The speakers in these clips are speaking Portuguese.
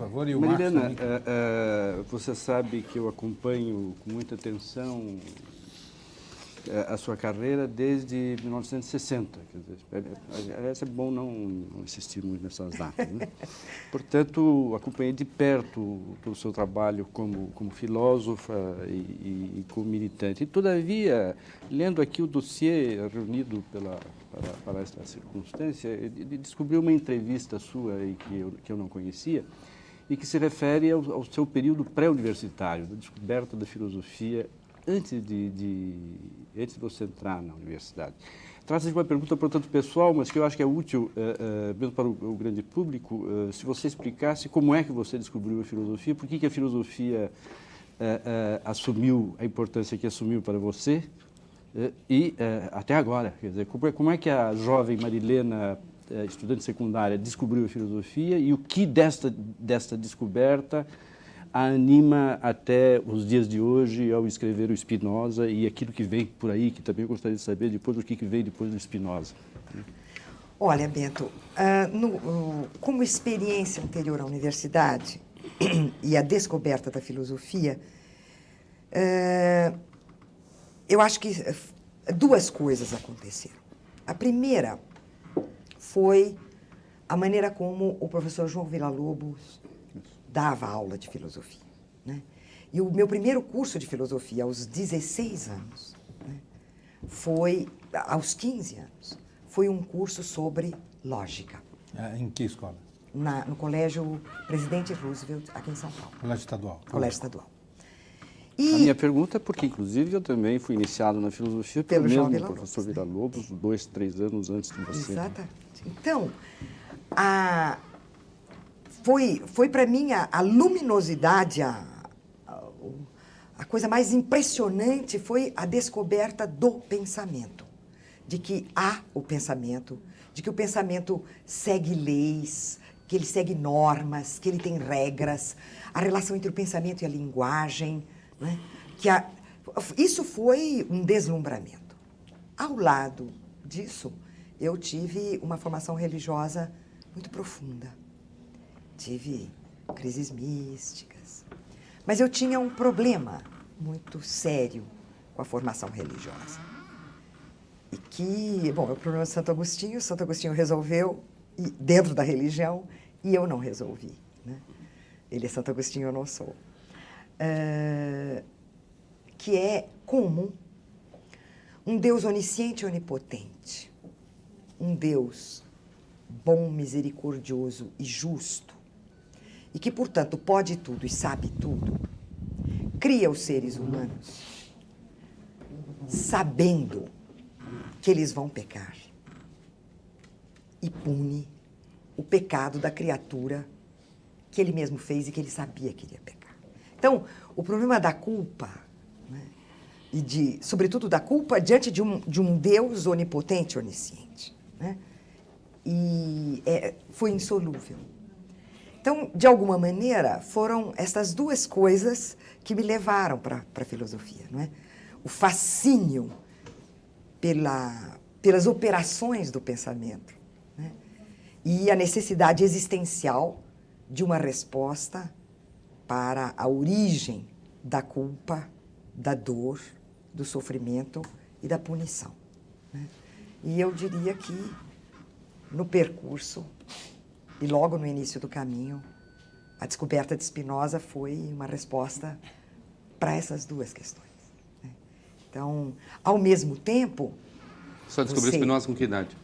favor, e o Marcos Marilena, também. você sabe que eu acompanho com muita atenção a sua carreira desde 1960. Quer dizer, é bom não insistir muito nessas datas, né? Portanto, acompanhei de perto o seu trabalho como filósofa e como militante. E, todavia, lendo aqui o dossiê reunido para esta circunstância, descobri uma entrevista sua aí que eu não conhecia, e que se refere ao seu período pré-universitário, da descoberta da filosofia antes de você entrar na universidade. Trata-se de uma pergunta, portanto, pessoal, mas que eu acho que é útil, mesmo para o grande público, se você explicasse como é que você descobriu a filosofia, por que a filosofia assumiu a importância que assumiu para você e até agora. Quer dizer, como é que a jovem Marilena, estudante secundária, descobriu a filosofia e o que desta descoberta a anima até os dias de hoje ao escrever o Spinoza e aquilo que vem por aí, que também eu gostaria de saber depois o que vem depois do Spinoza. Olha, Bento, como experiência anterior à universidade e a descoberta da filosofia, eu acho que duas coisas aconteceram. A primeira foi a maneira como o professor João Villa-Lobos dava aula de filosofia, né? E o meu primeiro curso de filosofia, aos 16 anos, né, foi, aos 15 anos, foi um curso sobre lógica. Em que escola? No Colégio Presidente Roosevelt, aqui em São Paulo. Colégio Estadual. Colégio Estadual. A minha pergunta é porque, inclusive, eu também fui iniciado na filosofia pelo mesmo professor Villa-Lobos, 2, 3 anos antes de você. Exatamente. Então, foi para mim a luminosidade, a coisa mais impressionante foi a descoberta do pensamento. De que há o pensamento, de que o pensamento segue leis, que ele segue normas, que ele tem regras, a relação entre o pensamento e a linguagem, né? Isso foi um deslumbramento. Ao lado disso, eu tive uma formação religiosa muito profunda. Tive crises místicas. Mas eu tinha um problema muito sério com a formação religiosa. E que, bom, é o problema de Santo Agostinho resolveu, dentro da religião, e eu não resolvi, né? Ele é Santo Agostinho, eu não sou. Que é como um Deus onisciente e onipotente, um Deus bom, misericordioso e justo, e que, portanto, pode tudo e sabe tudo, cria os seres humanos sabendo que eles vão pecar e pune o pecado da criatura que ele mesmo fez e que ele sabia que iria pecar. Então, o problema da culpa, né, e sobretudo da culpa diante de um Deus onipotente e onisciente, né, foi insolúvel. Então, de alguma maneira, foram essas duas coisas que me levaram para a filosofia, não é? O fascínio pelas operações do pensamento, né? E a necessidade existencial de uma resposta para a origem da culpa, da dor, do sofrimento e da punição, né? E eu diria que, no percurso, e logo no início do caminho, a descoberta de Spinoza foi uma resposta para essas duas questões, né? Então, ao mesmo tempo... Só descobriu Spinoza com que idade?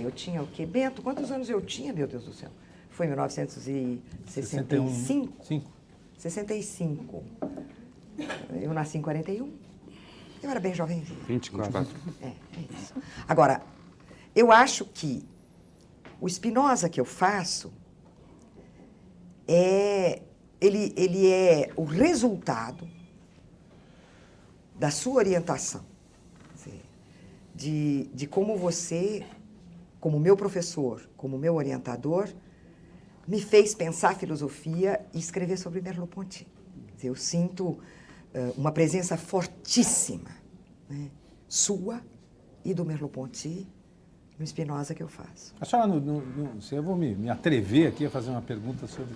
Eu tinha o quê? Bento, quantos anos eu tinha, meu Deus do céu? Foi em 1965? 65. Eu nasci em 41. Eu era bem jovenzinha. 24. É isso. Agora, eu acho que o Spinoza que eu faço ele é o resultado da sua orientação. De como você, como meu professor, como meu orientador, me fez pensar filosofia e escrever sobre Merleau-Ponty. Eu sinto uma presença fortíssima, né, sua e do Merleau-Ponty no Spinoza que eu faço. A senhora, eu vou me atrever aqui a fazer uma pergunta sobre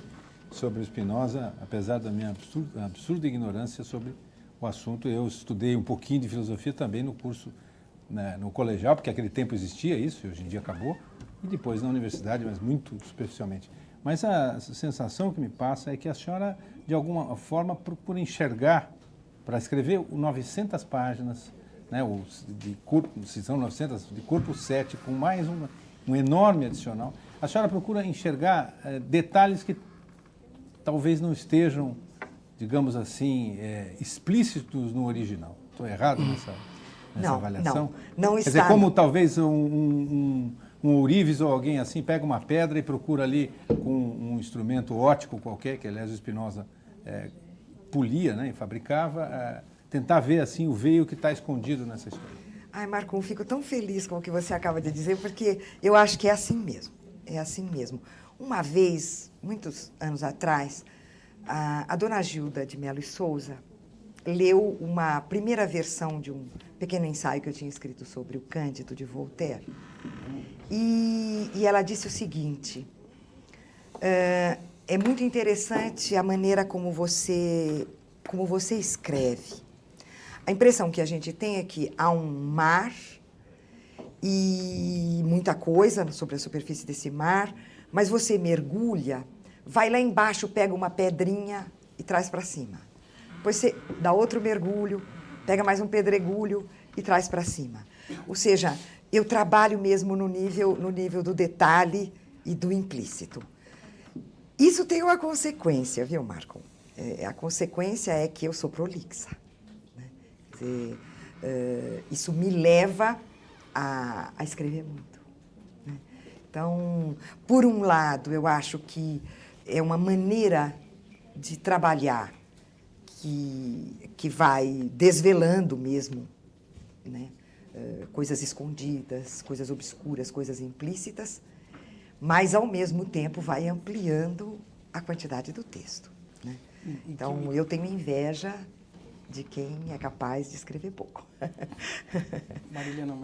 sobre o Spinoza, apesar da minha absurda ignorância sobre o assunto. Eu estudei um pouquinho de filosofia também no curso, né, no colegial, porque naquele tempo existia isso, e hoje em dia acabou, e depois na universidade, mas muito superficialmente. Mas a sensação que me passa é que a senhora, de alguma forma, procura enxergar, para escrever 900 páginas, né, se são 900, de corpo 7, com mais um enorme adicional, a senhora procura enxergar detalhes que talvez não estejam, digamos assim, explícitos no original. Estou errado nessa avaliação? Não está. está. Quer dizer, como talvez um ourives ou alguém assim pega uma pedra e procura ali com um instrumento óptico qualquer, que aliás o Spinoza polia, né, e fabricava, tentar ver assim o veio que está escondido nessa história. Ai, Marcon, fico tão feliz com o que você acaba de dizer, porque eu acho que é assim mesmo. É assim mesmo. Uma vez, muitos anos atrás, a dona Gilda de Melo e Souza leu uma primeira versão de um pequeno ensaio que eu tinha escrito sobre o Cândido de Voltaire. E ela disse o seguinte: é muito interessante a maneira como você escreve. A impressão que a gente tem é que há um mar e muita coisa sobre a superfície desse mar, mas você mergulha, vai lá embaixo, pega uma pedrinha e traz para cima. Depois você dá outro mergulho, pega mais um pedregulho e traz para cima. Ou seja, eu trabalho mesmo no nível do detalhe e do implícito. Isso tem uma consequência, viu, Marcon? A consequência é que eu sou prolixa. Quer dizer, isso me leva a escrever muito. Né? Então, por um lado, eu acho que é uma maneira de trabalhar que vai desvelando mesmo, né? Coisas escondidas, coisas obscuras, coisas implícitas, mas, ao mesmo tempo, vai ampliando a quantidade do texto. Né? Então, eu tenho inveja de quem é capaz de escrever pouco. Marília, não,